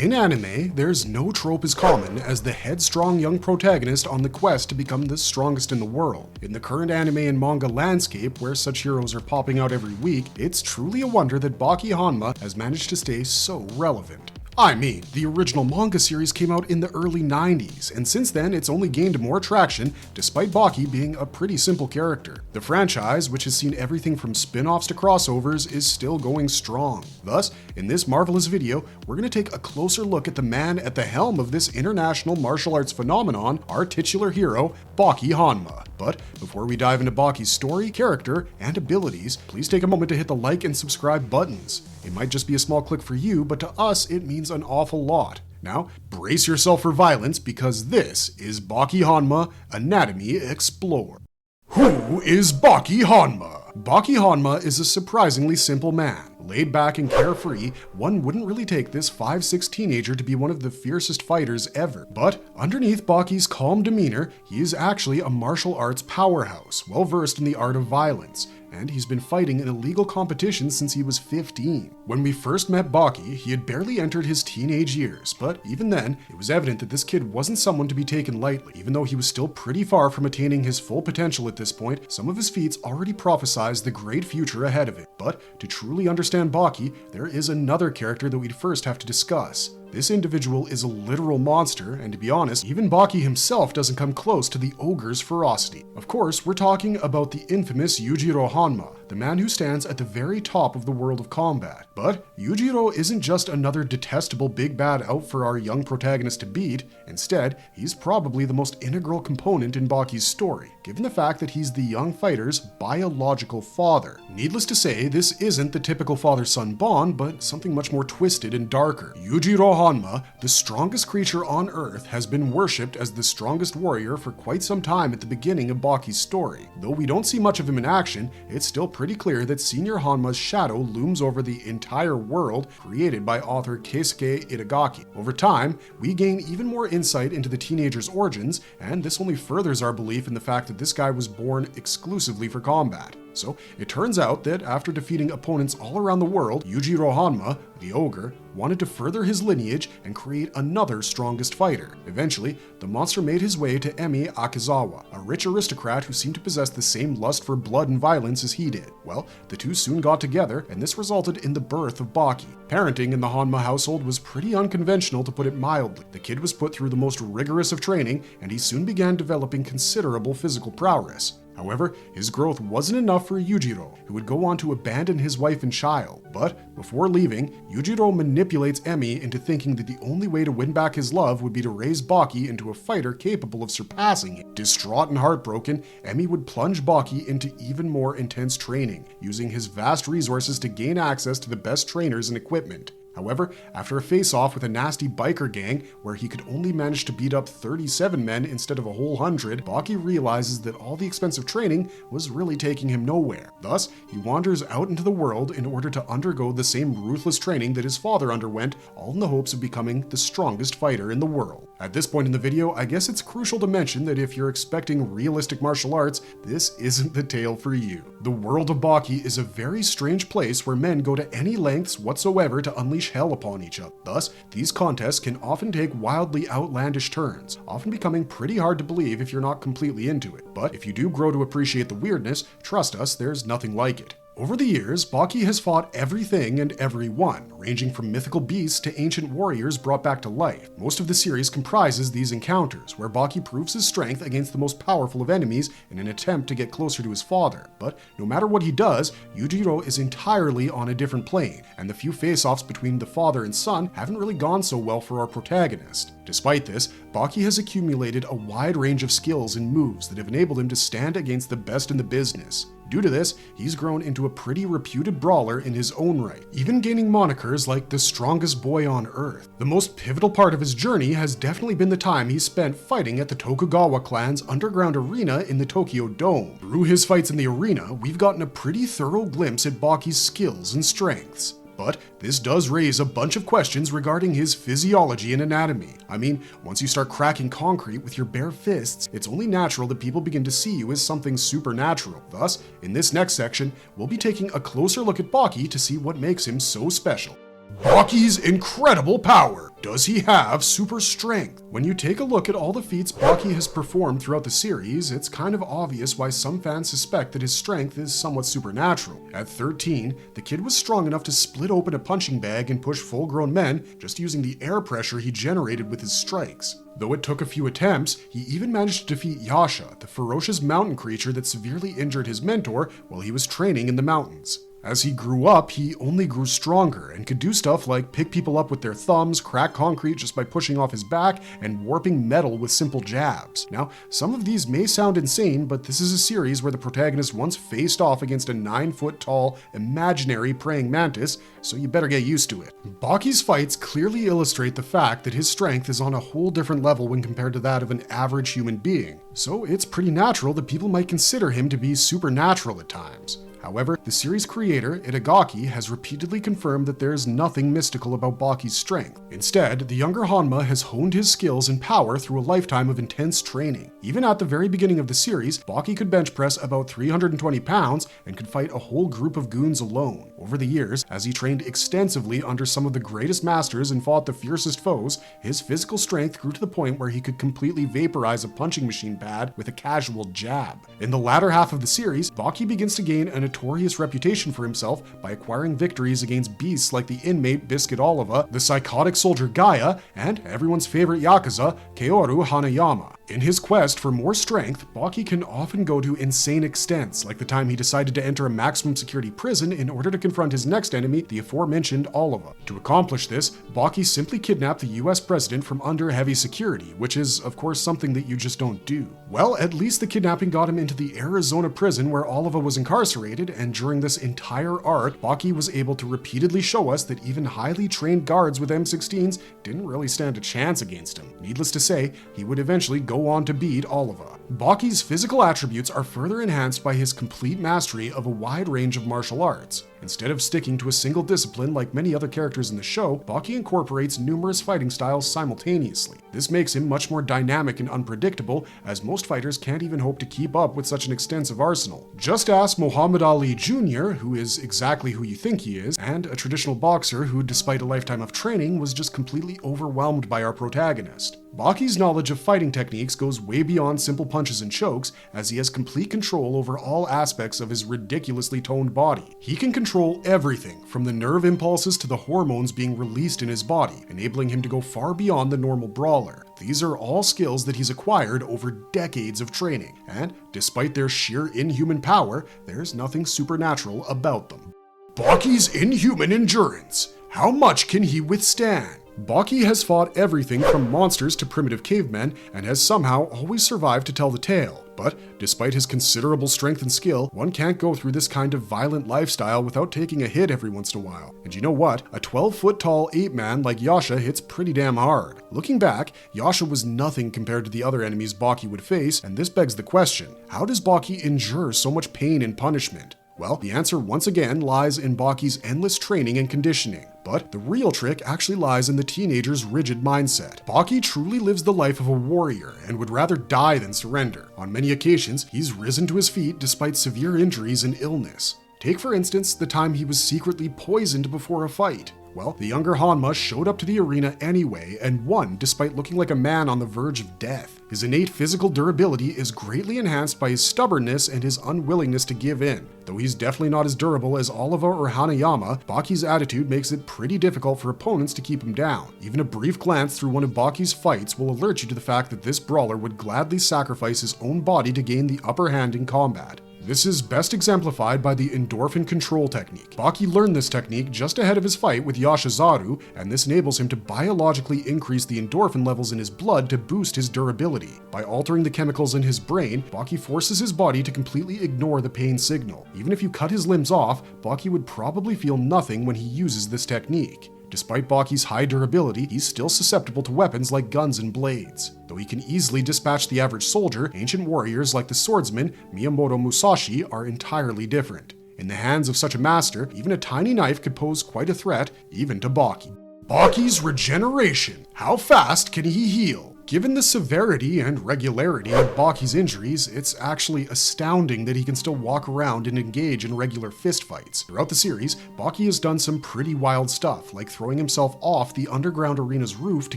In anime, there's no trope as common as the headstrong young protagonist on the quest to become the strongest in the world. In the current anime and manga landscape, where such heroes are popping out every week, it's truly a wonder that Baki Hanma has managed to stay so relevant. I mean, the original manga series came out in the early 90s, and since then it's only gained more traction, despite Baki being a pretty simple character. The franchise, which has seen everything from spin-offs to crossovers, is still going strong. Thus, in this marvelous video, we're going to take a closer look at the man at the helm of this international martial arts phenomenon, our titular hero, Baki Hanma. But before we dive into Baki's story, character, and abilities, please take a moment to hit the like and subscribe buttons. It might just be a small click for you, but to us it means an awful lot. Now, brace yourself for violence because this is Baki Hanma Anatomy Explored. Who is Baki Hanma? Baki Hanma is a surprisingly simple man. Laid back and carefree, one wouldn't really take this 5'6" teenager to be one of the fiercest fighters ever. But underneath Baki's calm demeanor, he is actually a martial arts powerhouse, well versed in the art of violence. And he's been fighting in illegal competitions since he was 15. When we first met Baki, he had barely entered his teenage years, but even then, it was evident that this kid wasn't someone to be taken lightly. Even though he was still pretty far from attaining his full potential at this point, some of his feats already prophesized the great future ahead of him. But to truly understand Baki, there is another character that we'd first have to discuss. This individual is a literal monster, and to be honest, even Baki himself doesn't come close to the Ogre's ferocity. Of course, we're talking about the infamous Yujiro Hanma, the man who stands at the very top of the world of combat. But Yujiro isn't just another detestable big bad out for our young protagonist to beat. Instead, he's probably the most integral component in Baki's story, given the fact that he's the young fighter's biological father. Needless to say, this isn't the typical father-son bond, but something much more twisted and darker. Yujiro Hanma, the strongest creature on Earth, has been worshipped as the strongest warrior for quite some time at the beginning of Baki's story. Though we don't see much of him in action, it's still pretty clear that Senior Hanma's shadow looms over the entire world created by author Keisuke Itagaki. Over time, we gain even more insight into the teenager's origins, and this only furthers our belief in the fact that this guy was born exclusively for combat. So, it turns out that after defeating opponents all around the world, Yujiro Hanma, the Ogre, wanted to further his lineage and create another strongest fighter. Eventually, the monster made his way to Emi Akizawa, a rich aristocrat who seemed to possess the same lust for blood and violence as he did. Well, the two soon got together, and this resulted in the birth of Baki. Parenting in the Hanma household was pretty unconventional, to put it mildly. The kid was put through the most rigorous of training, and he soon began developing considerable physical prowess. However, his growth wasn't enough for Yujiro, who would go on to abandon his wife and child. But before leaving, Yujiro manipulates Emi into thinking that the only way to win back his love would be to raise Baki into a fighter capable of surpassing him. Distraught and heartbroken, Emi would plunge Baki into even more intense training, using his vast resources to gain access to the best trainers and equipment. However, after a face-off with a nasty biker gang where he could only manage to beat up 37 men instead of a whole 100, Baki realizes that all the expensive training was really taking him nowhere. Thus, he wanders out into the world in order to undergo the same ruthless training that his father underwent, all in the hopes of becoming the strongest fighter in the world. At this point in the video, I guess it's crucial to mention that if you're expecting realistic martial arts, this isn't the tale for you. The world of Baki is a very strange place where men go to any lengths whatsoever to unleash hell upon each other. Thus, these contests can often take wildly outlandish turns, often becoming pretty hard to believe if you're not completely into it. But if you do grow to appreciate the weirdness, trust us, there's nothing like it. Over the years, Baki has fought everything and everyone, ranging from mythical beasts to ancient warriors brought back to life. Most of the series comprises these encounters, where Baki proves his strength against the most powerful of enemies in an attempt to get closer to his father. But no matter what he does, Yujiro is entirely on a different plane, and the few face-offs between the father and son haven't really gone so well for our protagonist. Despite this, Baki has accumulated a wide range of skills and moves that have enabled him to stand against the best in the business. Due to this, he's grown into a pretty reputed brawler in his own right, even gaining monikers like the strongest boy on Earth. The most pivotal part of his journey has definitely been the time he spent fighting at the Tokugawa clan's underground arena in the Tokyo Dome. Through his fights in the arena, we've gotten a pretty thorough glimpse at Baki's skills and strengths. But this does raise a bunch of questions regarding his physiology and anatomy. I mean, once you start cracking concrete with your bare fists, it's only natural that people begin to see you as something supernatural. Thus, in this next section, we'll be taking a closer look at Baki to see what makes him so special. Baki's incredible power. Does he have super strength? When you take a look at all the feats Baki has performed throughout the series, it's kind of obvious why some fans suspect that his strength is somewhat supernatural. At 13, the kid was strong enough to split open a punching bag and push full-grown men just using the air pressure he generated with his strikes. Though it took a few attempts, he even managed to defeat Yasha, the ferocious mountain creature that severely injured his mentor while he was training in the mountains. As he grew up, he only grew stronger and could do stuff like pick people up with their thumbs, crack concrete just by pushing off his back, and warping metal with simple jabs. Now, some of these may sound insane, but this is a series where the protagonist once faced off against a 9-foot-tall, imaginary praying mantis, so you better get used to it. Baki's fights clearly illustrate the fact that his strength is on a whole different level when compared to that of an average human being, so it's pretty natural that people might consider him to be supernatural at times. However, the series creator, Itagaki, has repeatedly confirmed that there is nothing mystical about Baki's strength. Instead, the younger Hanma has honed his skills and power through a lifetime of intense training. Even at the very beginning of the series, Baki could bench press about 320 pounds and could fight a whole group of goons alone. Over the years, as he trained extensively under some of the greatest masters and fought the fiercest foes, his physical strength grew to the point where he could completely vaporize a punching machine pad with a casual jab. In the latter half of the series, Baki begins to gain a notorious reputation for himself by acquiring victories against beasts like the inmate Biscuit Oliva, the psychotic soldier Gaia, and everyone's favorite Yakuza, Kaoru Hanayama. In his quest for more strength, Baki can often go to insane extents, like the time he decided to enter a maximum security prison in order to confront his next enemy, the aforementioned Oliva. To accomplish this, Baki simply kidnapped the US president from under heavy security, which is, of course, something that you just don't do. Well, at least the kidnapping got him into the Arizona prison where Oliva was incarcerated, and during this entire arc, Baki was able to repeatedly show us that even highly trained guards with M16s didn't really stand a chance against him. Needless to say, he would eventually go on to beat Oliva. Baki's physical attributes are further enhanced by his complete mastery of a wide range of martial arts. Instead of sticking to a single discipline like many other characters in the show, Baki incorporates numerous fighting styles simultaneously. This makes him much more dynamic and unpredictable, as most fighters can't even hope to keep up with such an extensive arsenal. Just ask Muhammad Ali Jr., who is exactly who you think he is, and a traditional boxer who, despite a lifetime of training, was just completely overwhelmed by our protagonist. Baki's knowledge of fighting techniques goes way beyond simple punches and chokes, as he has complete control over all aspects of his ridiculously toned body. He can control everything, from the nerve impulses to the hormones being released in his body, enabling him to go far beyond the normal brawler. These are all skills that he's acquired over decades of training, and despite their sheer inhuman power, there's nothing supernatural about them. Baki's inhuman endurance. How much can he withstand? Baki has fought everything from monsters to primitive cavemen, and has somehow always survived to tell the tale. But despite his considerable strength and skill, one can't go through this kind of violent lifestyle without taking a hit every once in a while. And you know what? A 12-foot-tall ape-man like Yasha hits pretty damn hard. Looking back, Yasha was nothing compared to the other enemies Baki would face, and this begs the question, how does Baki endure so much pain and punishment? Well, the answer once again lies in Baki's endless training and conditioning. But the real trick actually lies in the teenager's rigid mindset. Baki truly lives the life of a warrior and would rather die than surrender. On many occasions, he's risen to his feet despite severe injuries and illness. Take, for instance, the time he was secretly poisoned before a fight. Well, the younger Hanma showed up to the arena anyway and won despite looking like a man on the verge of death. His innate physical durability is greatly enhanced by his stubbornness and his unwillingness to give in. Though he's definitely not as durable as Oliva or Hanayama, Baki's attitude makes it pretty difficult for opponents to keep him down. Even a brief glance through one of Baki's fights will alert you to the fact that this brawler would gladly sacrifice his own body to gain the upper hand in combat. This is best exemplified by the endorphin control technique. Baki learned this technique just ahead of his fight with Yashizaru, and this enables him to biologically increase the endorphin levels in his blood to boost his durability. By altering the chemicals in his brain, Baki forces his body to completely ignore the pain signal. Even if you cut his limbs off, Baki would probably feel nothing when he uses this technique. Despite Baki's high durability, he's still susceptible to weapons like guns and blades. Though he can easily dispatch the average soldier, ancient warriors like the swordsman Miyamoto Musashi are entirely different. In the hands of such a master, even a tiny knife could pose quite a threat, even to Baki. Baki's regeneration. How fast can he heal? Given the severity and regularity of Baki's injuries, it's actually astounding that he can still walk around and engage in regular fistfights. Throughout the series, Baki has done some pretty wild stuff, like throwing himself off the underground arena's roof to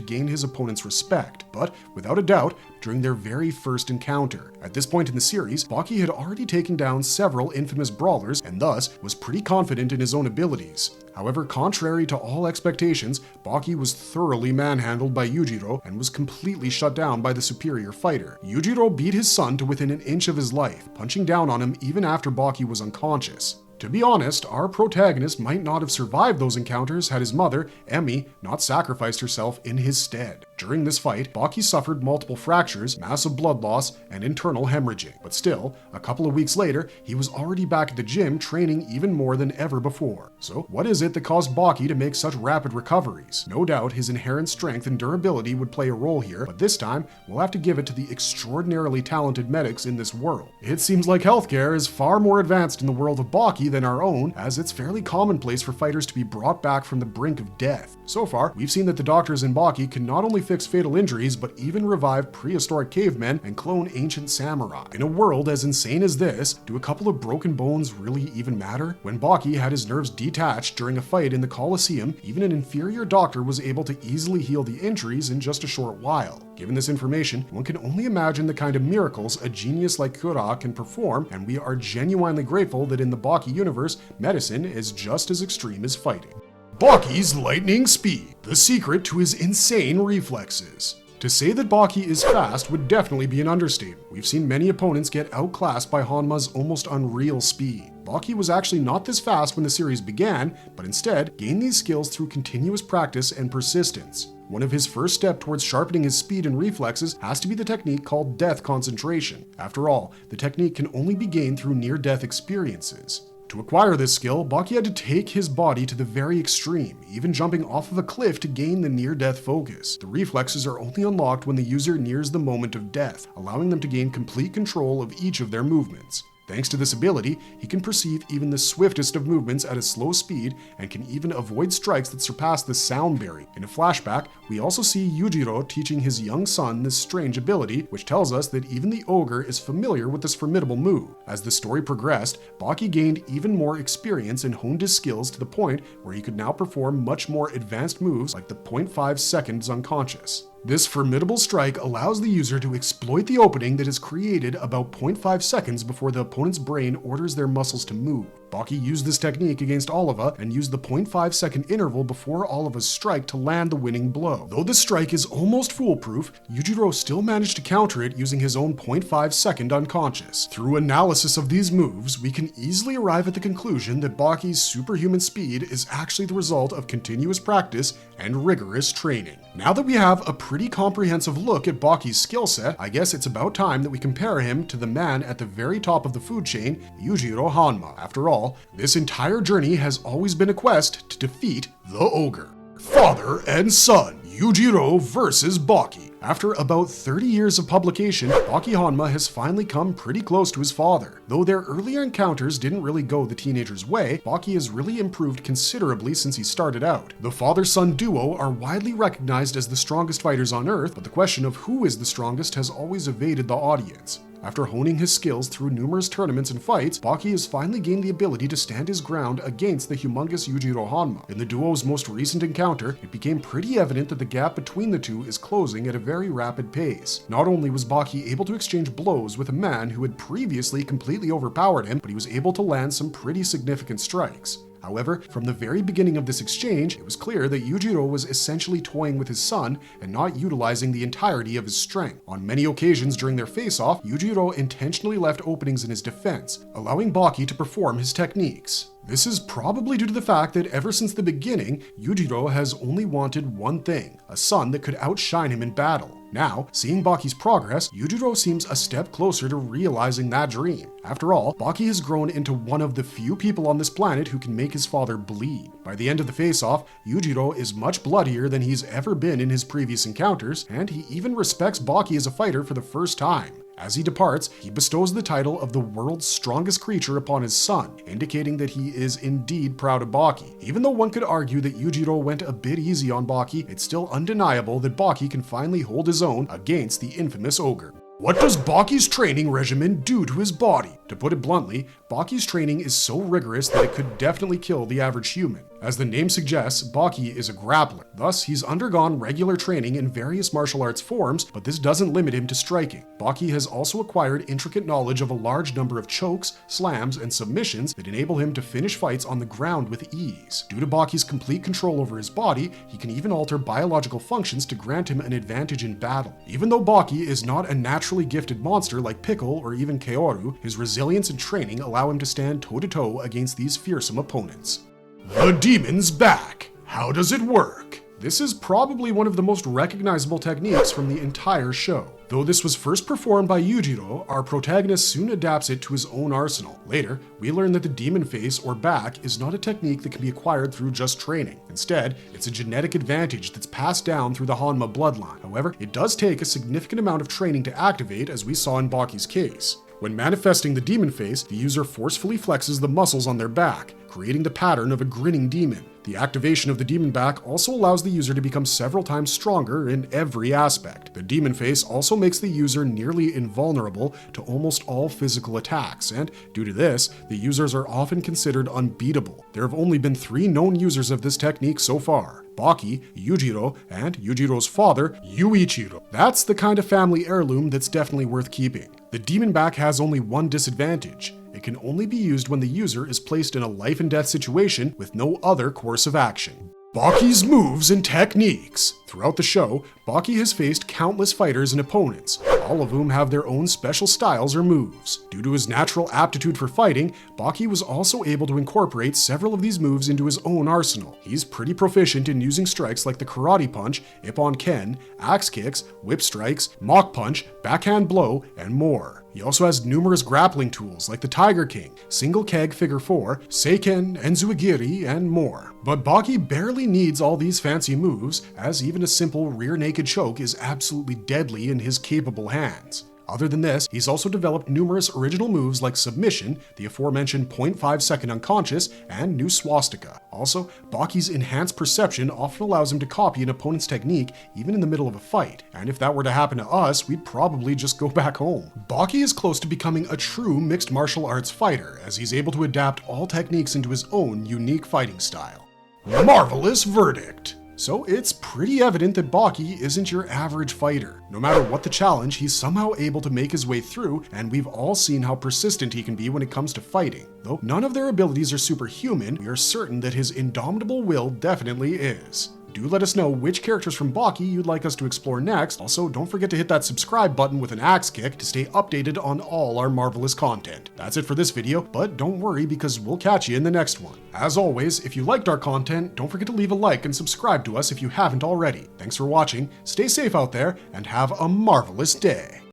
gain his opponent's respect, but without a doubt, during their very first encounter. At this point in the series, Baki had already taken down several infamous brawlers and thus was pretty confident in his own abilities. However, contrary to all expectations, Baki was thoroughly manhandled by Yujiro and was completely shut down by the superior fighter. Yujiro beat his son to within an inch of his life, punching down on him even after Baki was unconscious. To be honest, our protagonist might not have survived those encounters had his mother, Emi, not sacrificed herself in his stead. During this fight, Baki suffered multiple fractures, massive blood loss, and internal hemorrhaging. But still, a couple of weeks later, he was already back at the gym training even more than ever before. So what is it that caused Baki to make such rapid recoveries? No doubt his inherent strength and durability would play a role here, but this time, we'll have to give it to the extraordinarily talented medics in this world. It seems like healthcare is far more advanced in the world of Baki than our own, as it's fairly commonplace for fighters to be brought back from the brink of death. So far, we've seen that the doctors in Baki can not only fix fatal injuries, but even revive prehistoric cavemen and clone ancient samurai. In a world as insane as this, do a couple of broken bones really even matter? When Baki had his nerves detached during a fight in the Colosseum, even an inferior doctor was able to easily heal the injuries in just a short while. Given this information, one can only imagine the kind of miracles a genius like Kura can perform, and we are genuinely grateful that in the Baki universe, medicine is just as extreme as fighting. Baki's lightning speed, the secret to his insane reflexes. To say that Baki is fast would definitely be an understatement. We've seen many opponents get outclassed by Hanma's almost unreal speed. Baki was actually not this fast when the series began, but instead gained these skills through continuous practice and persistence. One of his first steps towards sharpening his speed and reflexes has to be the technique called death concentration. After all, the technique can only be gained through near-death experiences. To acquire this skill, Baki had to take his body to the very extreme, even jumping off of a cliff to gain the near-death focus. The reflexes are only unlocked when the user nears the moment of death, allowing them to gain complete control of each of their movements. Thanks to this ability, he can perceive even the swiftest of movements at a slow speed and can even avoid strikes that surpass the sound barrier. In a flashback, we also see Yujiro teaching his young son this strange ability, which tells us that even the Ogre is familiar with this formidable move. As the story progressed, Baki gained even more experience and honed his skills to the point where he could now perform much more advanced moves like the 0.5 seconds unconscious. This formidable strike allows the user to exploit the opening that is created about 0.5 seconds before the opponent's brain orders their muscles to move. Baki used this technique against Oliva and used the 0.5 second interval before Oliva's strike to land the winning blow. Though the strike is almost foolproof, Yujiro still managed to counter it using his own 0.5 second unconscious. Through analysis of these moves, we can easily arrive at the conclusion that Baki's superhuman speed is actually the result of continuous practice and rigorous training. Now that we have a pretty comprehensive look at Baki's skill set, I guess it's about time that we compare him to the man at the very top of the food chain, Yujiro Hanma. After all, this entire journey has always been a quest to defeat the Ogre. Father and son, Yujiro versus Baki. After about 30 years of publication, Baki Hanma has finally come pretty close to his father. Though their earlier encounters didn't really go the teenager's way, Baki has really improved considerably since he started out. The father-son duo are widely recognized as the strongest fighters on Earth, but the question of who is the strongest has always evaded the audience. After honing his skills through numerous tournaments and fights, Baki has finally gained the ability to stand his ground against the humongous Yujiro Hanma. In the duo's most recent encounter, it became pretty evident that the gap between the two is closing at a very rapid pace. Not only was Baki able to exchange blows with a man who had previously completely overpowered him, but he was able to land some pretty significant strikes. However, from the very beginning of this exchange, it was clear that Yujiro was essentially toying with his son and not utilizing the entirety of his strength. On many occasions during their face-off, Yujiro intentionally left openings in his defense, allowing Baki to perform his techniques. This is probably due to the fact that ever since the beginning, Yujiro has only wanted one thing, a son that could outshine him in battle. Now, seeing Baki's progress, Yujiro seems a step closer to realizing that dream. After all, Baki has grown into one of the few people on this planet who can make his father bleed. By the end of the face-off, Yujiro is much bloodier than he's ever been in his previous encounters, and he even respects Baki as a fighter for the first time. As he departs, he bestows the title of the world's strongest creature upon his son, indicating that he is indeed proud of Baki. Even though one could argue that Yujiro went a bit easy on Baki, it's still undeniable that Baki can finally hold his own against the infamous Ogre. What does Baki's training regimen do to his body? To put it bluntly, Baki's training is so rigorous that it could definitely kill the average human. As the name suggests, Baki is a grappler. Thus, he's undergone regular training in various martial arts forms, but this doesn't limit him to striking. Baki has also acquired intricate knowledge of a large number of chokes, slams, and submissions that enable him to finish fights on the ground with ease. Due to Baki's complete control over his body, he can even alter biological functions to grant him an advantage in battle. Even though Baki is not a naturally gifted monster like Pickle or even Kaoru, his resilience and training allow him to stand toe-to-toe against these fearsome opponents. The demon's back. How does it work? This is probably one of the most recognizable techniques from the entire show. Though this was first performed by Yujiro, our protagonist soon adapts it to his own arsenal. Later, we learn that the demon face or back is not a technique that can be acquired through just training. Instead, it's a genetic advantage that's passed down through the Hanma bloodline. However, it does take a significant amount of training to activate, as we saw in Baki's case. When manifesting the demon face, the user forcefully flexes the muscles on their back, creating the pattern of a grinning demon. The activation of the demon back also allows the user to become several times stronger in every aspect. The demon face also makes the user nearly invulnerable to almost all physical attacks, and due to this, the users are often considered unbeatable. There have only been 3 known users of this technique so far: Baki, Yujiro, and Yujiro's father, Yuichiro. That's the kind of family heirloom that's definitely worth keeping. The demon back has only one disadvantage. It can only be used when the user is placed in a life and death situation with no other course of action. Baki's moves and techniques. Throughout the show, Baki has faced countless fighters and opponents, all of whom have their own special styles or moves. Due to his natural aptitude for fighting, Baki was also able to incorporate several of these moves into his own arsenal. He's pretty proficient in using strikes like the karate punch, ippon ken, axe kicks, whip strikes, mock punch, backhand blow, and more. He also has numerous grappling tools like the Tiger King, Single Keg Figure 4, Seiken, Enzuigiri, and more. But Baki barely needs all these fancy moves, as even a simple rear naked choke is absolutely deadly in his capable hands. Other than this, he's also developed numerous original moves like Submission, the aforementioned 0.5 second unconscious, and New Swastika. Also, Baki's enhanced perception often allows him to copy an opponent's technique even in the middle of a fight, and if that were to happen to us, we'd probably just go back home. Baki is close to becoming a true mixed martial arts fighter, as he's able to adapt all techniques into his own unique fighting style. Marvelous verdict! So it's pretty evident that Baki isn't your average fighter. No matter what the challenge, he's somehow able to make his way through, and we've all seen how persistent he can be when it comes to fighting. Though none of their abilities are superhuman, we are certain that his indomitable will definitely is. Do let us know which characters from Baki you'd like us to explore next. Also, don't forget to hit that subscribe button with an axe kick to stay updated on all our marvelous content. That's it for this video, but don't worry because we'll catch you in the next one. As always, if you liked our content, don't forget to leave a like and subscribe to us if you haven't already. Thanks for watching, stay safe out there, and have a marvelous day.